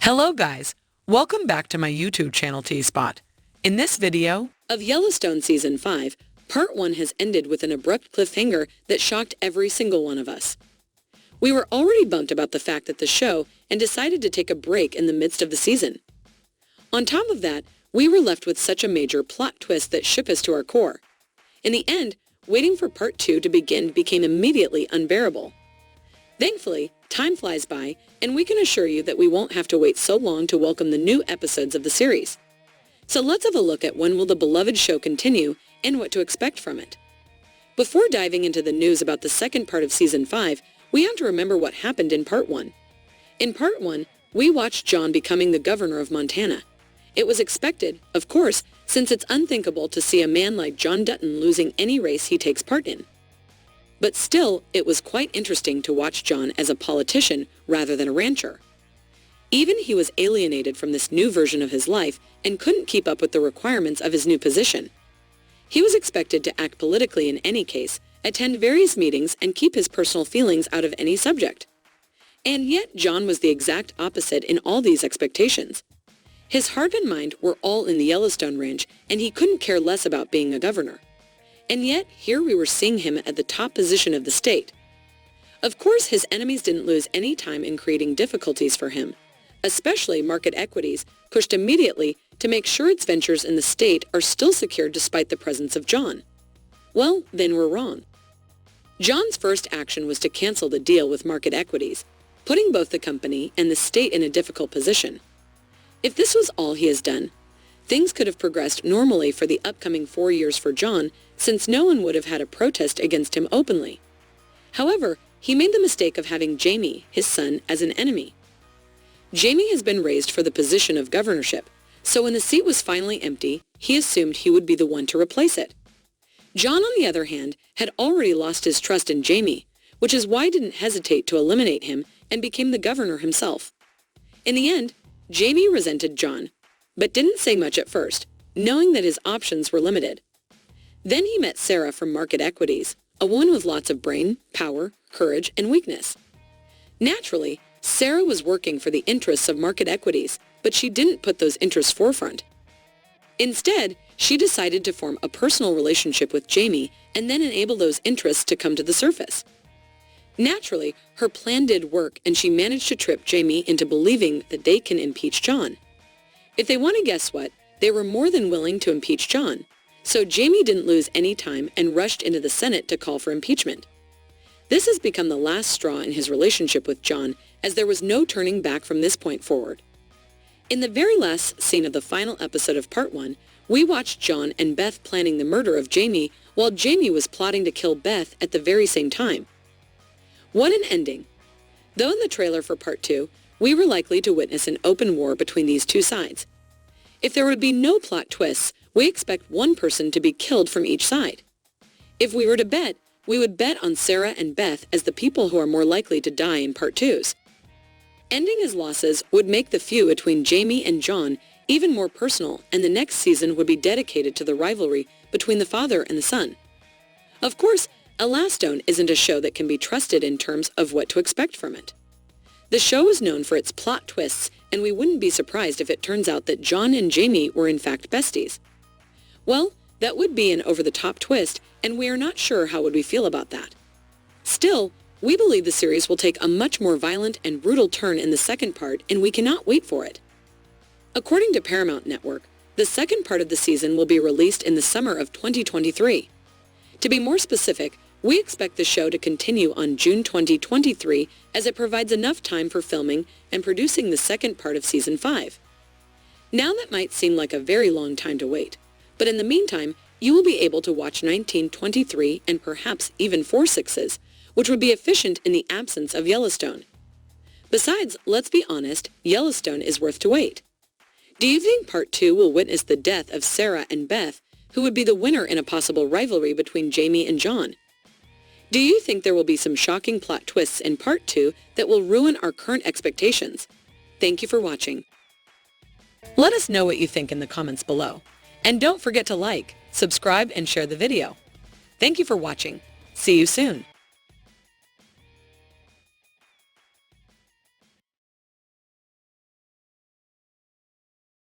Hello guys, welcome back to my YouTube channel T-Spot. In this video of Yellowstone Season 5, Part 1 has ended with an abrupt cliffhanger that shocked every single one of us. We were already bummed about the fact that the show and decided to take a break in the midst of the season. On top of that, we were left with such a major plot twist that shook us to our core. In the end, waiting for Part 2 to begin became immediately unbearable. Thankfully, time flies by, and we can assure you that we won't have to wait so long to welcome the new episodes of the series. So let's have a look at when will the beloved show continue and what to expect from it. Before diving into the news about the second part of Season 5, we have to remember what happened in Part 1. In Part 1, we watched Jon becoming the governor of Montana. It was expected, of course, since it's unthinkable to see a man like Jon Dutton losing any race he takes part in. But still, it was quite interesting to watch Jon as a politician rather than a rancher. Even he was alienated from this new version of his life and couldn't keep up with the requirements of his new position. He was expected to act politically in any case, attend various meetings, and keep his personal feelings out of any subject. And yet Jon was the exact opposite in all these expectations. His heart and mind were all in the Yellowstone ranch, and he couldn't care less about being a governor. And yet, here we were seeing him at the top position of the state. Of course, his enemies didn't lose any time in creating difficulties for him, especially Market Equities, pushed immediately to make sure its ventures in the state are still secured despite the presence of Jon. Well, then we're wrong. Jon's first action was to cancel the deal with Market Equities, putting both the company and the state in a difficult position. If this was all he has done, things could have progressed normally for the upcoming 4 years for Jon, since no one would have had a protest against him openly. However, he made the mistake of having Jaime, his son, as an enemy. Jaime has been raised for the position of governorship, so when the seat was finally empty, he assumed he would be the one to replace it. Jon, on the other hand, had already lost his trust in Jaime, which is why he didn't hesitate to eliminate him and became the governor himself. In the end, Jaime resented Jon, but didn't say much at first, knowing that his options were limited. Then he met Sarah from Market Equities, a woman with lots of brain, power, courage, and weakness. Naturally, Sarah was working for the interests of Market Equities, but she didn't put those interests forefront. Instead, she decided to form a personal relationship with Jaime and then enable those interests to come to the surface. Naturally, her plan did work, and she managed to trip Jaime into believing that they can impeach Jon. If they want to guess what, they were more than willing to impeach Jon. So Jaime didn't lose any time and rushed into the Senate to call for impeachment. This has become the last straw in his relationship with Jon, as there was no turning back from this point forward. In the very last scene of the final episode of Part 1, we watched Jon and Beth planning the murder of Jaime while Jaime was plotting to kill Beth at the very same time. What an ending! Though in the trailer for Part 2, we were likely to witness an open war between these two sides. If there would be no plot twists, we expect one person to be killed from each side. If we were to bet, we would bet on Sarah and Beth as the people who are more likely to die in Part 2s. Ending his losses would make the feud between Jaime and Jon even more personal, and the next season would be dedicated to the rivalry between the father and the son. Of course, Yellowstone isn't a show that can be trusted in terms of what to expect from it. The show is known for its plot twists, and we wouldn't be surprised if it turns out that Jon and Jaime were in fact besties. Well, that would be an over-the-top twist, and we are not sure how would we feel about that. Still, we believe the series will take a much more violent and brutal turn in the second part, and we cannot wait for it. According to Paramount Network, the second part of the season will be released in the summer of 2023. To be more specific, we expect the show to continue on June 2023, as it provides enough time for filming and producing the second part of Season 5. Now that might seem like a very long time to wait, but in the meantime, you will be able to watch 1923 and perhaps even 4 sixes, which would be efficient in the absence of Yellowstone. Besides, let's be honest, Yellowstone is worth to wait. Do you think Part 2 will witness the death of Sarah and Beth, who would be the winner in a possible rivalry between Jaime and Jon? Do you think there will be some shocking plot twists in Part 2 that will ruin our current expectations? Thank you for watching. Let us know what you think in the comments below. And don't forget to like, subscribe, and share the video. Thank you for watching. See you soon.